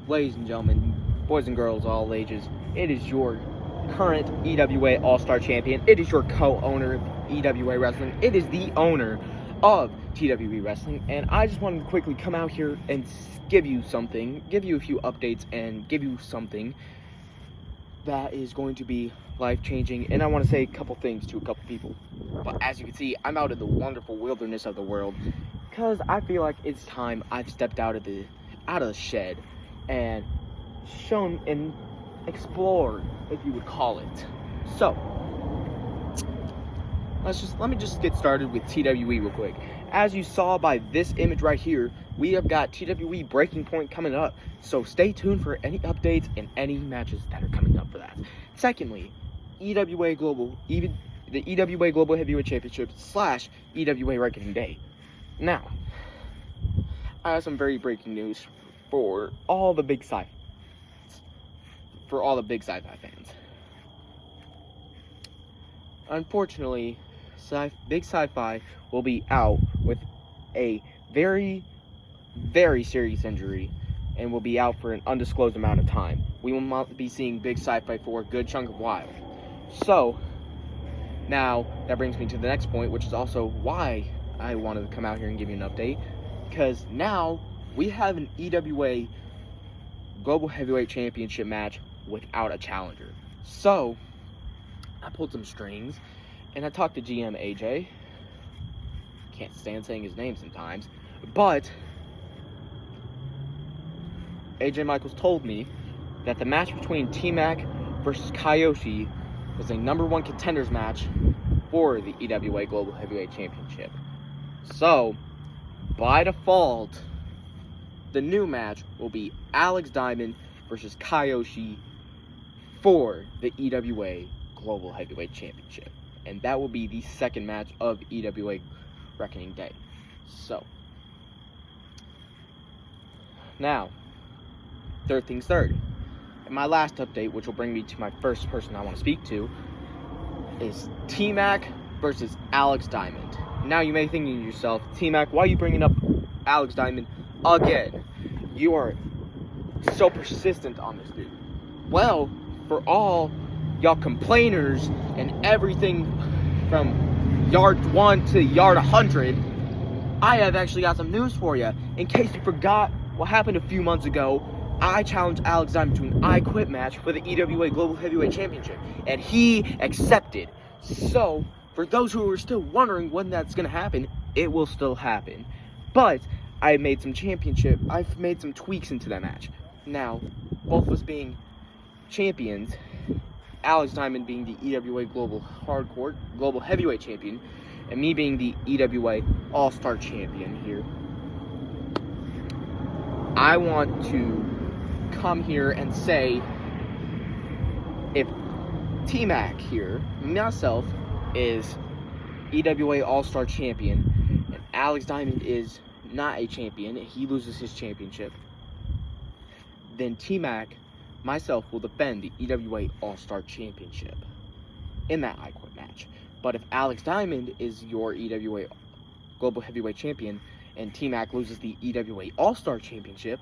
ladies and gentlemen, boys and girls, all ages, it is your current EWA All-Star Champion. It is your co-owner of EWA Wrestling. It is the owner of TWE Wrestling. And I just wanted to quickly come out here and give you something, give you a few updates, and give you something that is going to be life-changing. And I want to say a couple things to a couple people. But as you can see, I'm out in the wonderful wilderness of the world because I feel like it's time I've stepped out of the shed and shown and explored, if you would call it. So let me just get started with TWE real quick. As you saw by this image right here, we have got TWE Breaking Point coming up, so stay tuned for any updates and any matches that are coming up for that. Secondly, EWA Global, even the EWA Global Heavyweight Championship / EWA Reckoning Day. Now, I have some very breaking news for all the big sci-fi fans. Unfortunately, Big Sci-Fi will be out with a very, very serious injury and will be out for an undisclosed amount of time. We will not be seeing Big Sci-Fi for a good chunk of a while. So, now, that brings me to the next point, which is also why I wanted to come out here and give you an update. Because now, we have an EWA Global Heavyweight Championship match without a challenger. So, I pulled some strings, and I talked to GM AJ. Can't stand saying his name sometimes. But, AJ Michaels told me that the match between T-Mac versus Kayoshi was a #1 contenders match for the EWA Global Heavyweight Championship. So, by default, the new match will be Alex Diamond versus Kayoshi for the EWA Global Heavyweight Championship. And that will be the second match of EWA Reckoning Day. So, now, third things third. And my last update, which will bring me to my first person I want to speak to, is T-Mac versus Alex Diamond. Now you may be thinking to yourself, T-Mac, why are you bringing up Alex Diamond again? You are so persistent on this dude. Well, for all y'all complainers and everything from yard 1 to yard 100, I have actually got some news for you. In case you forgot what happened a few months ago, I challenged Alex Diamond to an I Quit match for the EWA Global Heavyweight Championship, and he accepted. So, for those who are still wondering when that's going to happen, it will still happen. But I've made some tweaks into that match. Now, both of us being champions, Alex Diamond being the EWA Global Heavyweight Champion, and me being the EWA All-Star Champion here, I want to come here and say, if T-Mac here, myself, is EWA All-Star Champion, and Alex Diamond is not a champion, he loses his championship, then T-Mac, myself, will defend the EWA All-Star Championship in that I Quit match. But if Alex Diamond is your EWA Global Heavyweight Champion, and T-Mac loses the EWA All-Star Championship,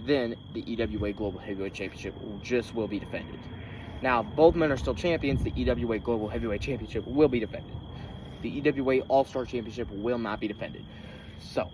then the EWA Global Heavyweight Championship will be defended. Now, both men are still champions. The EWA Global Heavyweight Championship will be defended. The EWA All-Star Championship will not be defended. So,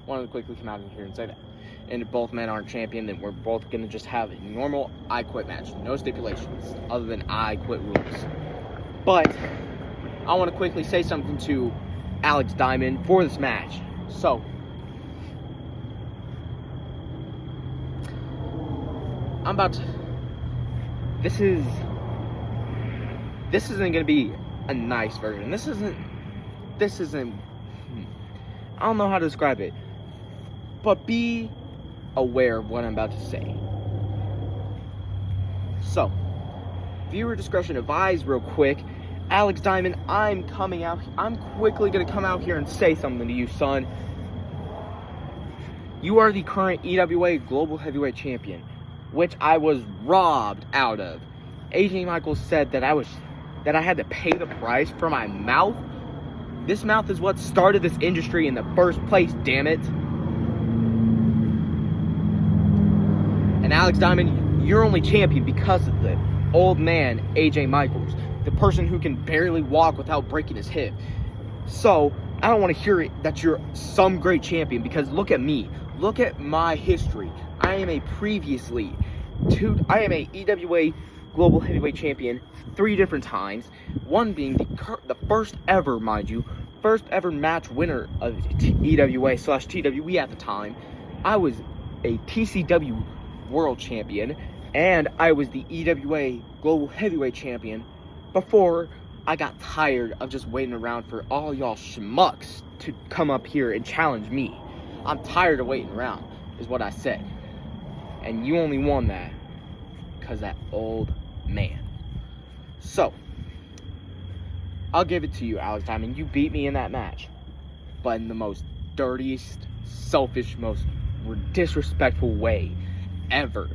wanted to quickly come out here and say that. And if both men aren't champion, then we're both going to just have a normal I Quit match. No stipulations, other than I Quit rules. But, I want to quickly say something to Alex Diamond for this match. So, this isn't going to be a nice version. This isn't, I don't know how to describe it, but be aware of what I'm about to say. So, viewer discretion advised real quick. Alex Diamond, I'm quickly going to come out here and say something to you, son. You are the current EWA Global Heavyweight Champion, which I was robbed out of. AJ Michaels said that I had to pay the price for my mouth. This mouth is what started this industry in the first place, damn it. And Alex Diamond, you're only champion because of the old man, AJ Michaels, the person who can barely walk without breaking his hip. So, I don't want to hear it that you're some great champion, because look at me. Look at my history. I am a EWA Global Heavyweight Champion 3 different times, one being the first ever, mind you, first ever match winner of EWA/TWE at the time. I was a TCW World Champion, and I was the EWA Global Heavyweight Champion before I got tired of just waiting around for all y'all schmucks to come up here and challenge me. I'm tired of waiting around, is what I said. And you only won that because that old man. So, I'll give it to you, Alex Diamond. You beat me in that match. But in the most dirtiest, selfish, most disrespectful way ever.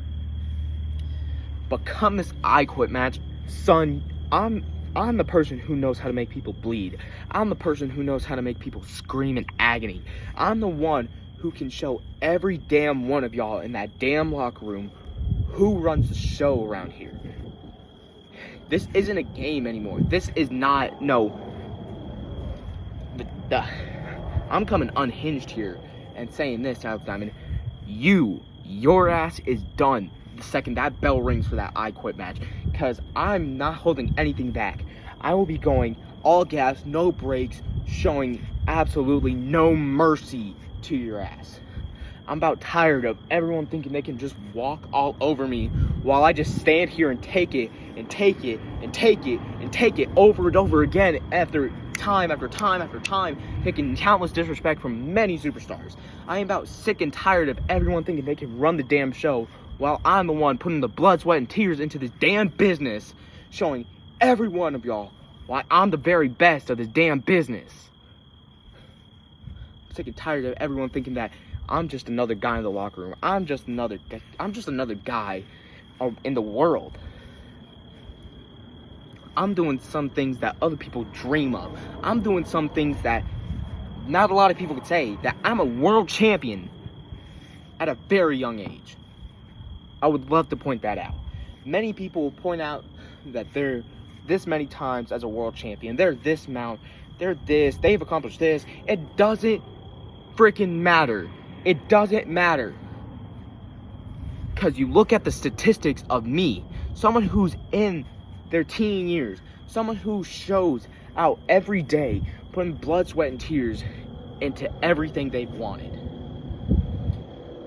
But come this I Quit match, son, I'm the person who knows how to make people bleed. I'm the person who knows how to make people scream in agony. I'm the one who can show every damn one of y'all in that damn locker room who runs the show around here. This isn't a game anymore. This is not, no. I'm coming unhinged here and saying this, Alex Diamond. Your ass is done the second that bell rings for that I Quit match, because I'm not holding anything back. I will be going all gas, no brakes, showing absolutely no mercy to your ass. I'm about tired of everyone thinking they can just walk all over me while I just stand here and take it and take it and take it and take it over and over again after time after time after time, taking countless disrespect from many superstars. I am about sick and tired of everyone thinking they can run the damn show while I'm the one putting the blood, sweat, and tears into this damn business, showing every one of y'all why I'm the very best of this damn business. I'm sick and tired of everyone thinking that I'm just another guy in the locker room. I'm just another guy in the world. I'm doing some things that other people dream of. I'm doing some things that not a lot of people could say, that I'm a world champion at a very young age. I would love to point that out. Many people point out that they're this many times as a world champion. They're this amount. They're this. They've accomplished this. It doesn't freaking matter. It doesn't matter. Because you look at the statistics of me, someone who's in their teen years, someone who shows out every day, putting blood, sweat, and tears into everything they've wanted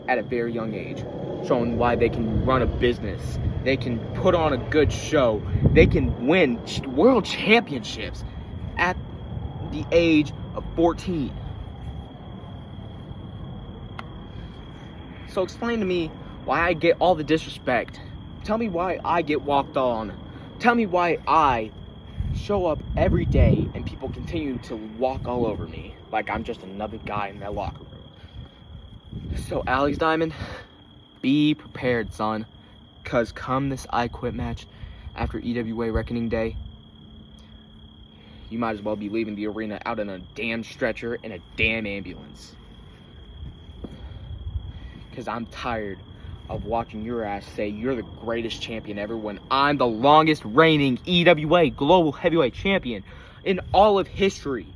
at a very young age, showing why they can run a business, they can put on a good show, they can win world championships at the age of 14. So explain to me why I get all the disrespect. Tell me why I get walked on. Tell me why I show up every day and people continue to walk all over me like I'm just another guy in that locker room. So Alex Diamond, be prepared, son, because come this I Quit match after EWA Reckoning Day, you might as well be leaving the arena out in a damn stretcher in a damn ambulance. Because I'm tired of watching your ass say you're the greatest champion ever when I'm the longest reigning EWA Global Heavyweight Champion in all of history.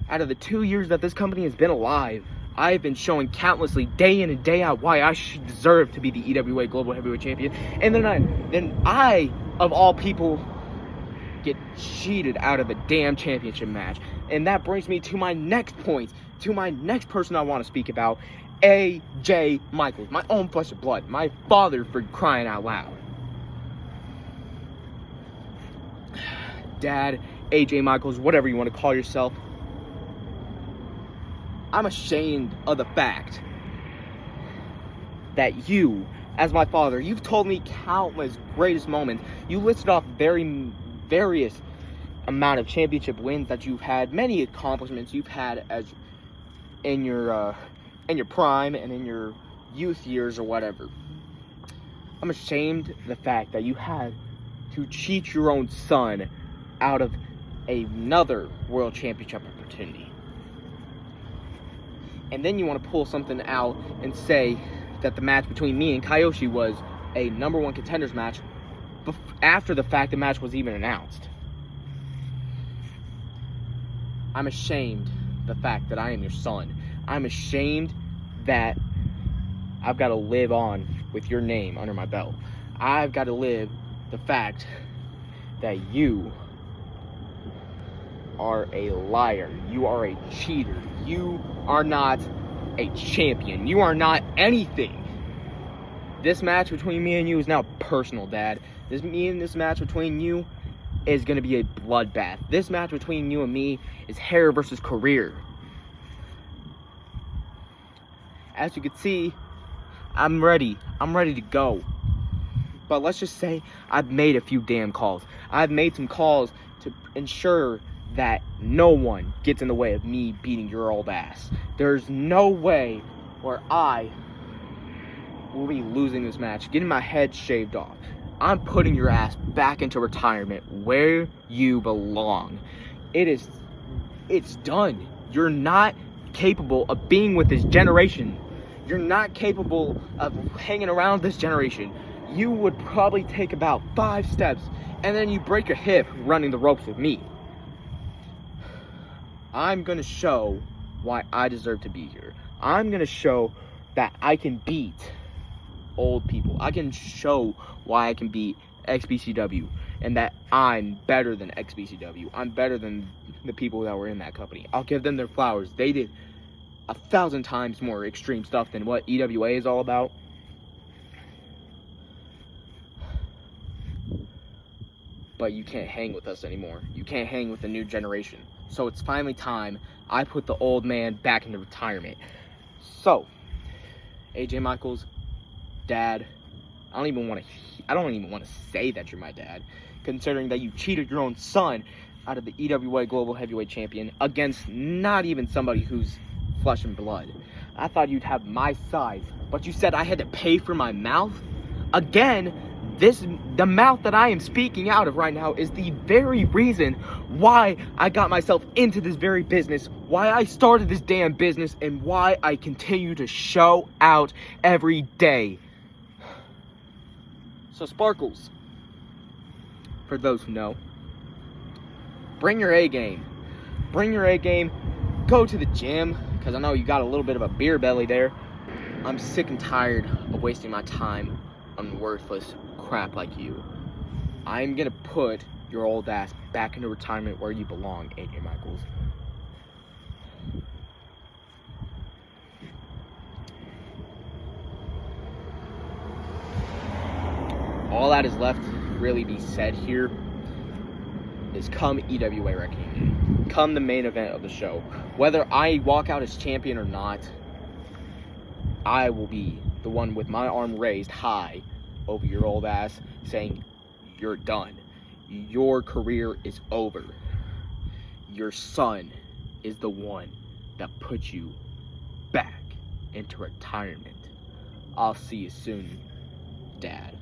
Out of the 2 years that this company has been alive, I've been showing countlessly, day in and day out, why I should deserve to be the EWA Global Heavyweight Champion. And then I, of all people, get cheated out of a damn championship match. And that brings me to my next point, to my next person I want to speak about, AJ Michaels, my own flesh and blood, my father, for crying out loud. Dad, AJ Michaels, whatever you want to call yourself. I'm ashamed of the fact that you, as my father, you've told me countless greatest moments. You listed off various amount of championship wins that you've had, many accomplishments you've had as in your prime and in your youth years or whatever. I'm ashamed of the fact that you had to cheat your own son out of another world championship opportunity. And then you want to pull something out and say that the match between me and Kyoshi was a number one contenders match after the fact the match was even announced. I'm ashamed the fact that I am your son. I'm ashamed that I've got to live on with your name under my belt. I've got to live the fact that you are a liar. You are a cheater. You are not a champion. You are not anything. This match between me and you is now personal, Dad. This match between you is going to be a bloodbath. This match between you and me is hair versus career. As you can see, I'm ready. I'm ready to go. But let's just say I've made a few damn calls. I've made some calls to ensure that no one gets in the way of me beating your old ass. There's no way where I will be losing this match, getting my head shaved off. I'm putting your ass back into retirement where you belong. It's done. You're not capable of being with this generation. You're not capable of hanging around this generation. You would probably take about 5 steps and then you break a hip running the ropes with me. I'm going to show why I deserve to be here. I'm going to show that I can beat old people. I can show why I can beat XBCW and that I'm better than XBCW. I'm better than the people that were in that company. I'll give them their flowers. They did 1,000 times more extreme stuff than what EWA is all about. But you can't hang with us anymore. You can't hang with the new generation. So it's finally time I put the old man back into retirement. So, AJ Michaels, Dad, I don't even want to say that you're my dad, considering that you cheated your own son out of the EWA Global Heavyweight Champion against not even somebody who's flesh and blood. I thought you'd have my side, but you said I had to pay for my mouth? Again, the mouth that I am speaking out of right now is the very reason why I got myself into this very business, why I started this damn business, and why I continue to show out every day. So Sparkles, for those who know, bring your A game. Bring your A game. Go to the gym, because I know you got a little bit of a beer belly there. I'm sick and tired of wasting my time on worthless crap like you. I'm gonna put your old ass back into retirement where you belong, AJ Michaels. All that is left to really be said here is come EWA Reckoning Day. Come the main event of the show. Whether I walk out as champion or not, I will be the one with my arm raised high over your old ass saying, you're done. Your career is over. Your son is the one that put you back into retirement. I'll see you soon, Dad.